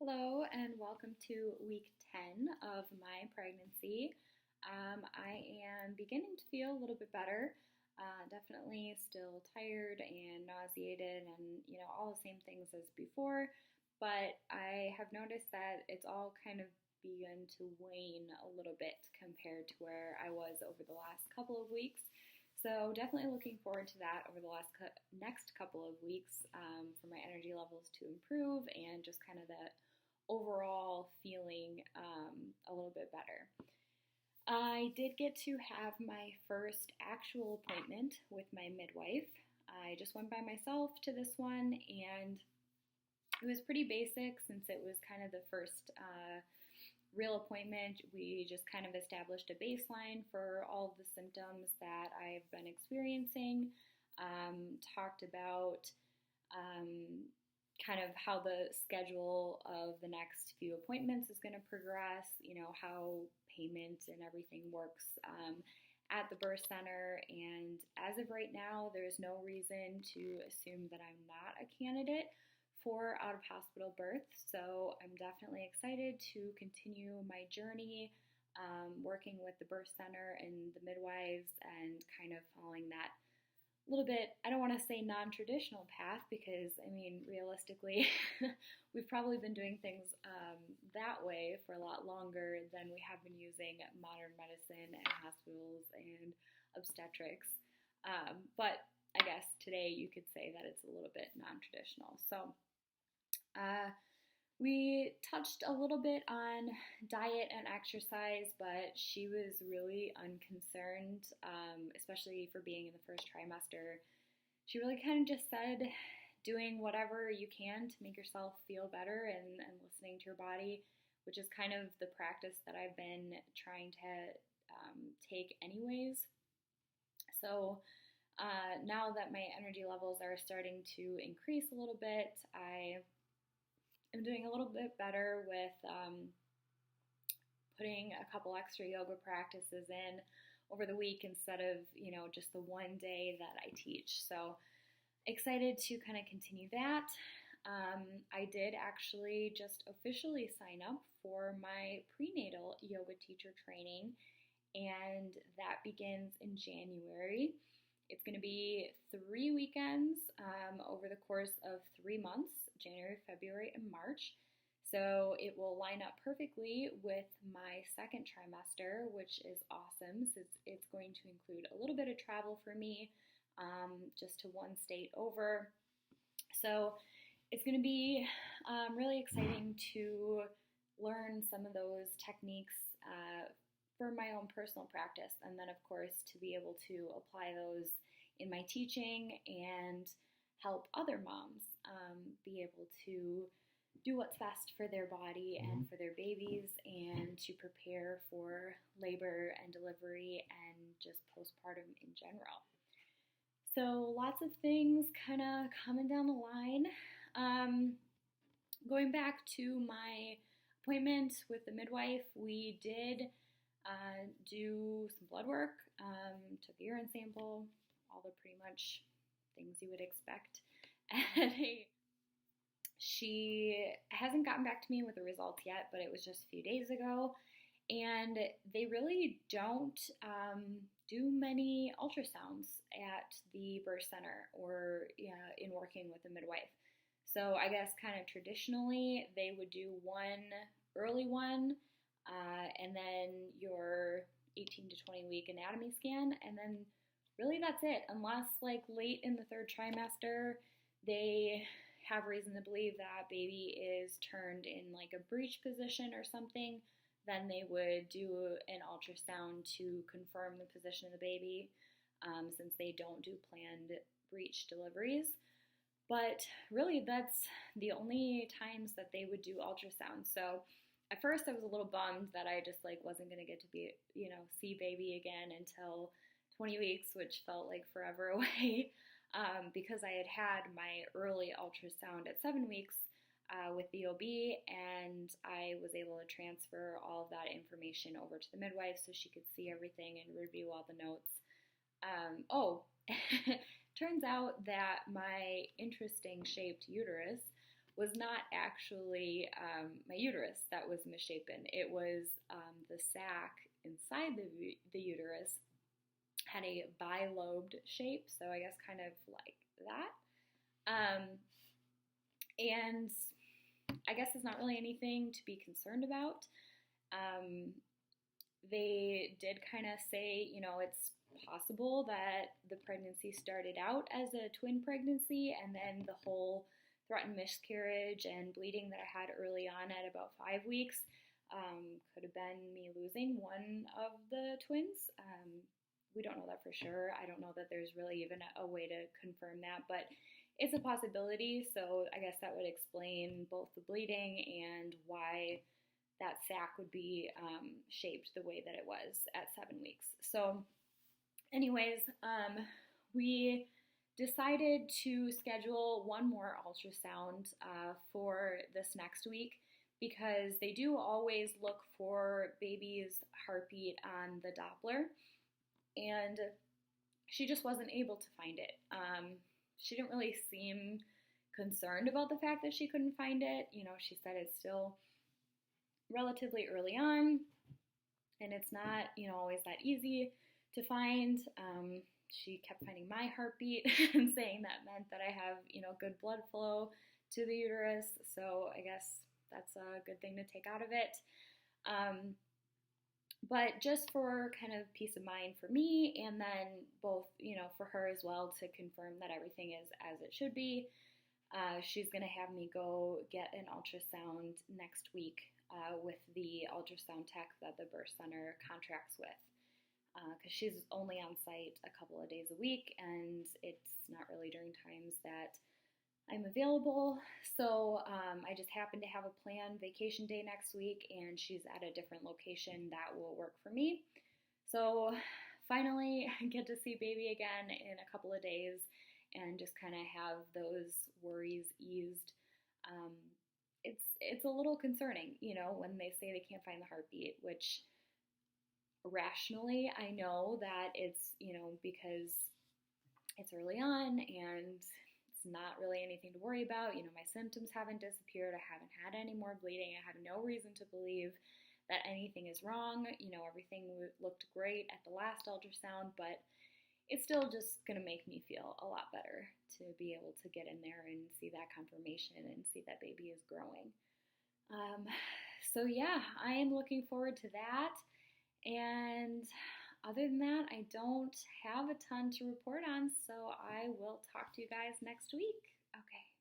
Hello and welcome to week 10 of my pregnancy. I am beginning to feel a little bit better. Definitely still tired and nauseated and all the same things as before, but I have noticed that it's all kind of begun to wane a little bit compared to where I was over the last couple of weeks. So definitely looking forward to that over the next couple of weeks for my energy levels to improve and just kind of the overall feeling a little bit better. I did get to have my first actual appointment with my midwife. I just went by myself to this one, and it was pretty basic since it was kind of the first real appointment. We just kind of established a baseline for all of the symptoms that I've been experiencing, talked about kind of how the schedule of the next few appointments is going to progress, how payment and everything works at the birth center. And as of right now, there's no reason to assume that I'm not a candidate for out-of-hospital birth. So I'm definitely excited to continue my journey working with the birth center and the midwives and kind of following that little bit, I don't want to say non-traditional path because, realistically, we've probably been doing things that way for a lot longer than we have been using modern medicine and hospitals and obstetrics. But I guess today you could say that it's a little bit non-traditional. So we touched a little bit on diet and exercise, but she was really unconcerned, especially for being in the first trimester. She really kind of just said doing whatever you can to make yourself feel better and listening to your body, which is kind of the practice that I've been trying to take anyways. So now that my energy levels are starting to increase a little bit, I'm doing a little bit better with putting a couple extra yoga practices in over the week instead of, just the one day that I teach. So excited to kind of continue that. I did actually just officially sign up for my prenatal yoga teacher training, and that begins in January. It's going to be 3 weekends over the course of 3 months, January, February, and March. So it will line up perfectly with my second trimester, which is awesome since it's going to include a little bit of travel for me, just to one state over. So it's going to be really exciting to learn some of those techniques for my own personal practice, and then of course to be able to apply those in my teaching and help other moms be able to do what's best for their body and for their babies, and to prepare for labor and delivery and just postpartum in general. So lots of things kind of coming down the line. Going back to my appointment with the midwife, we did do some blood work, took a urine sample, all the pretty much things you would expect. And she hasn't gotten back to me with the results yet, but it was just a few days ago. And they really don't do many ultrasounds at the birth center or in working with a midwife. So I guess kind of traditionally they would do one early one, and then your 18 to 20 week anatomy scan, and then really that's it, unless like late in the third trimester they have reason to believe that baby is turned in like a breech position or something, then they would do an ultrasound to confirm the position of the baby, since they don't do planned breech deliveries. But really that's the only times that they would do ultrasound. So at first I was a little bummed that I just like wasn't going to get to be, see baby again until 20 weeks, which felt like forever away, because I had had my early ultrasound at 7 weeks with the OB, and I was able to transfer all of that information over to the midwife so she could see everything and review all the notes. Turns out that my interesting shaped uterus was not actually my uterus that was misshapen. It was the sac inside the uterus had a bilobed shape, so I guess kind of like that. And I guess it's not really anything to be concerned about. They did kind of say, it's possible that the pregnancy started out as a twin pregnancy, and then the whole threatened miscarriage and bleeding that I had early on at about 5 weeks could have been me losing one of the twins. We don't know that for sure. I don't know that there's really even a way to confirm that, but it's a possibility. So I guess that would explain both the bleeding and why that sac would be shaped the way that it was at 7 weeks. So anyways, we decided to schedule one more ultrasound for this next week, because they do always look for baby's heartbeat on the Doppler, and she just wasn't able to find it. She didn't really seem concerned about the fact that she couldn't find it. She said it's still relatively early on, and it's not, always that easy to find. She kept finding my heartbeat and saying that meant that I have, good blood flow to the uterus. So I guess that's a good thing to take out of it. But just for kind of peace of mind for me, and then both, for her as well, to confirm that everything is as it should be, she's going to have me go get an ultrasound next week with the ultrasound tech that the birth center contracts with. Because she's only on site a couple of days a week, and it's not really during times that I'm available. So I just happen to have a planned vacation day next week, and she's at a different location that will work for me. So finally, I get to see baby again in a couple of days and just kind of have those worries eased. It's a little concerning, when they say they can't find the heartbeat, which rationally I know that it's, because it's early on and it's not really anything to worry about. My symptoms haven't disappeared. I haven't had any more bleeding. I have no reason to believe that anything is wrong. Everything looked great at the last ultrasound, but it's still just going to make me feel a lot better to be able to get in there and see that confirmation and see that baby is growing. So yeah, I am looking forward to that. And other than that, I don't have a ton to report on, so I will talk to you guys next week. Okay.